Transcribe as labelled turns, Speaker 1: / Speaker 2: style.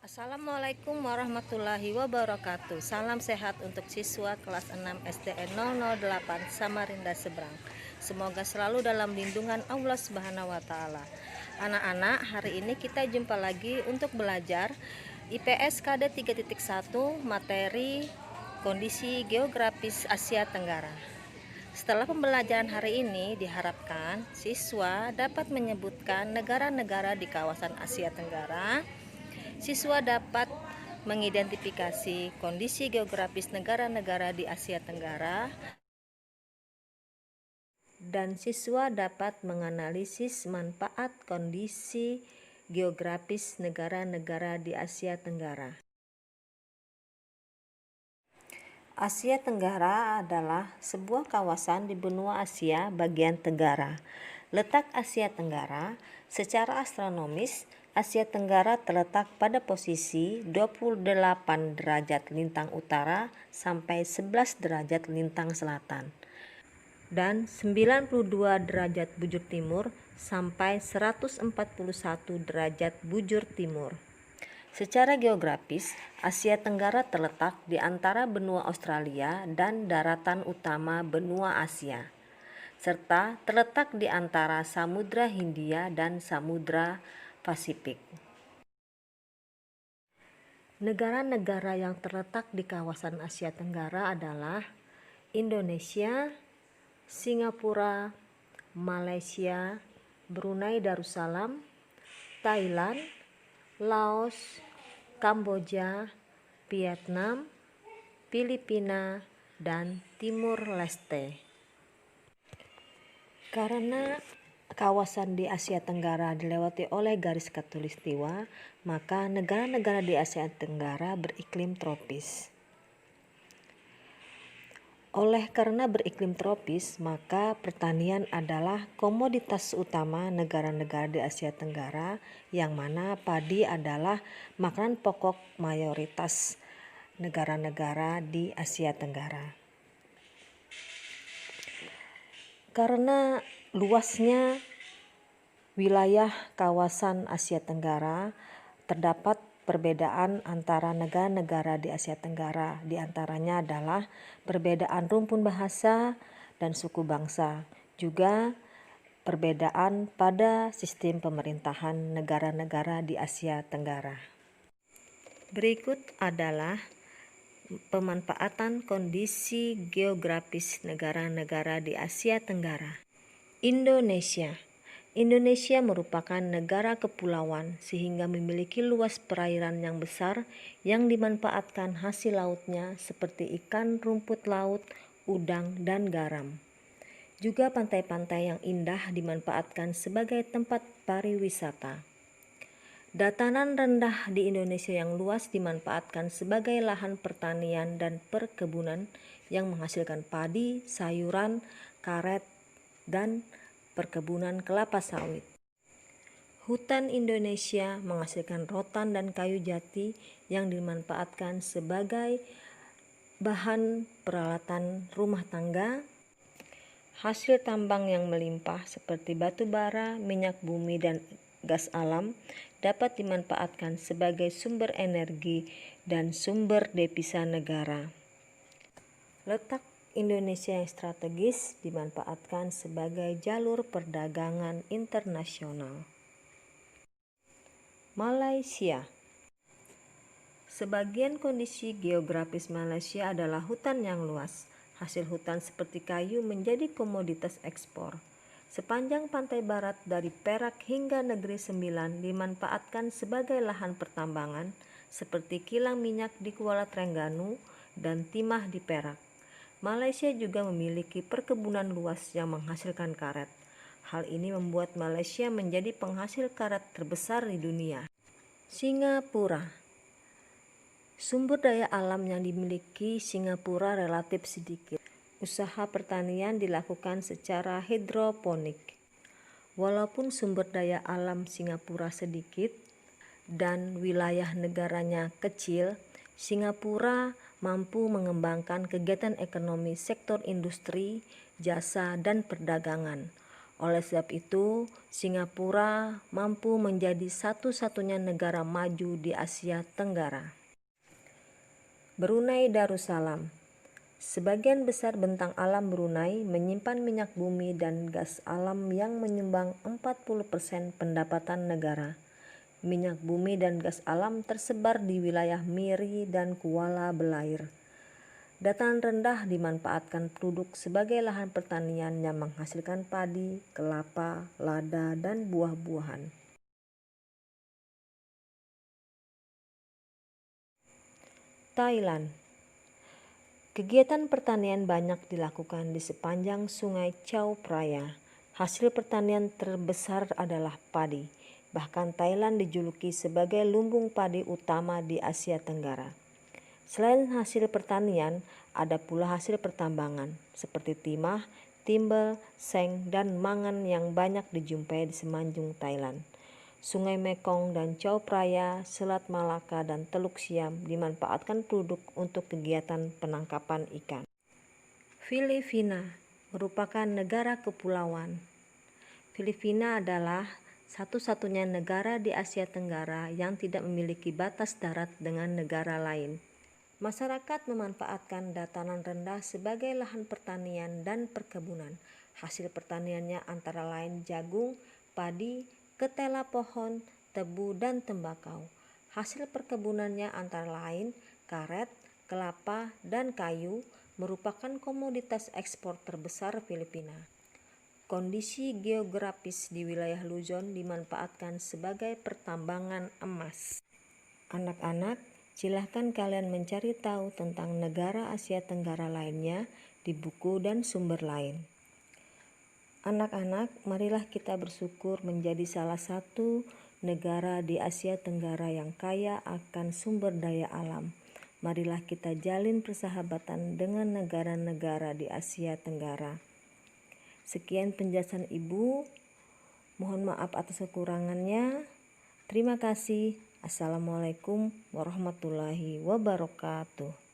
Speaker 1: Assalamualaikum warahmatullahi wabarakatuh. Salam sehat untuk siswa kelas 6 SDN 008 Samarinda Seberang. Semoga selalu dalam lindungan Allah Subhanahu wa taala. Anak-anak, hari ini kita jumpa lagi untuk belajar IPS KD 3.1 materi kondisi geografis Asia Tenggara. Setelah pembelajaran hari ini, diharapkan siswa dapat menyebutkan negara-negara di kawasan Asia Tenggara. Siswa dapat mengidentifikasi kondisi geografis negara-negara di Asia Tenggara, dan siswa dapat menganalisis manfaat kondisi geografis negara-negara di Asia Tenggara. Asia Tenggara adalah sebuah kawasan di benua Asia bagian tenggara. Letak Asia Tenggara secara astronomis, Asia Tenggara terletak pada posisi 28 derajat lintang utara sampai 11 derajat lintang selatan dan 92 derajat bujur timur sampai 141 derajat bujur timur. Secara geografis, Asia Tenggara terletak di antara benua Australia dan daratan utama benua Asia, serta terletak di antara Samudra Hindia dan Samudra Pasifik. Negara-negara yang terletak di kawasan Asia Tenggara adalah Indonesia, Singapura, Malaysia, Brunei Darussalam, Thailand, Laos, Kamboja, Vietnam, Filipina, dan Timur Leste. Karena kawasan di Asia Tenggara dilewati oleh garis khatulistiwa, maka negara-negara di Asia Tenggara beriklim tropis. Oleh karena beriklim tropis, maka pertanian adalah komoditas utama negara-negara di Asia Tenggara, yang mana padi adalah makanan pokok mayoritas negara-negara di Asia Tenggara. Karena luasnya wilayah kawasan Asia Tenggara, terdapat perbedaan antara negara-negara di Asia Tenggara. Di antaranya adalah perbedaan rumpun bahasa dan suku bangsa, juga perbedaan pada sistem pemerintahan negara-negara di Asia Tenggara. Berikut adalah pemanfaatan kondisi geografis negara-negara di Asia Tenggara. Indonesia merupakan negara kepulauan sehingga memiliki luas perairan yang besar yang dimanfaatkan hasil lautnya seperti ikan, rumput laut, udang, dan garam. Juga pantai-pantai yang indah dimanfaatkan sebagai tempat pariwisata. Dataran rendah di Indonesia yang luas dimanfaatkan sebagai lahan pertanian dan perkebunan yang menghasilkan padi, sayuran, karet, dan perkebunan kelapa sawit. Hutan Indonesia menghasilkan rotan dan kayu jati yang dimanfaatkan sebagai bahan peralatan rumah tangga. Hasil tambang yang melimpah seperti batu bara, minyak bumi, dan gas alam dapat dimanfaatkan sebagai sumber energi dan sumber devisa negara. Letak Indonesia yang strategis dimanfaatkan sebagai jalur perdagangan internasional. Malaysia. Sebagian kondisi geografis Malaysia adalah hutan yang luas. Hasil hutan seperti kayu menjadi komoditas ekspor. Sepanjang pantai barat dari Perak hingga Negeri Sembilan dimanfaatkan sebagai lahan pertambangan seperti kilang minyak di Kuala Trengganu dan timah di Perak. Malaysia juga memiliki perkebunan luas yang menghasilkan karet. Hal ini membuat Malaysia menjadi penghasil karet terbesar di dunia. Singapura. Sumber daya alam yang dimiliki Singapura relatif sedikit. Usaha pertanian dilakukan secara hidroponik. Walaupun sumber daya alam Singapura sedikit dan wilayah negaranya kecil, Singapura mampu mengembangkan kegiatan ekonomi sektor industri, jasa, dan perdagangan. Oleh sebab itu, Singapura mampu menjadi satu-satunya negara maju di Asia Tenggara. Brunei Darussalam. Sebagian besar bentang alam Brunei menyimpan minyak bumi dan gas alam yang menyumbang 40% pendapatan negara. Minyak bumi dan gas alam tersebar di wilayah Miri dan Kuala Belair. Dataran rendah dimanfaatkan penduduk sebagai lahan pertanian yang menghasilkan padi, kelapa, lada, dan buah-buahan. Thailand. Kegiatan pertanian banyak dilakukan di sepanjang Sungai Chao Phraya. Hasil pertanian terbesar adalah padi. Bahkan Thailand dijuluki sebagai lumbung padi utama di Asia Tenggara. Selain hasil pertanian, ada pula hasil pertambangan seperti timah, timbel, seng, dan mangan yang banyak dijumpai di semenanjung Thailand. Sungai Mekong dan Chao Phraya, Selat Malaka, dan Teluk Siam dimanfaatkan penduduk untuk kegiatan penangkapan ikan. Filipina merupakan negara kepulauan. Filipina adalah satu-satunya negara di Asia Tenggara yang tidak memiliki batas darat dengan negara lain. Masyarakat memanfaatkan dataran rendah sebagai lahan pertanian dan perkebunan. Hasil pertaniannya antara lain jagung, padi, ketela pohon, tebu, dan tembakau. Hasil perkebunannya antara lain karet, kelapa, dan kayu merupakan komoditas ekspor terbesar Filipina. Kondisi geografis di wilayah Luzon dimanfaatkan sebagai pertambangan emas. Anak-anak, silahkan kalian mencari tahu tentang negara Asia Tenggara lainnya di buku dan sumber lain. Anak-anak, marilah kita bersyukur menjadi salah satu negara di Asia Tenggara yang kaya akan sumber daya alam. Marilah kita jalin persahabatan dengan negara-negara di Asia Tenggara. Sekian penjelasan Ibu. Mohon maaf atas kekurangannya. Terima kasih. Assalamualaikum warahmatullahi wabarakatuh.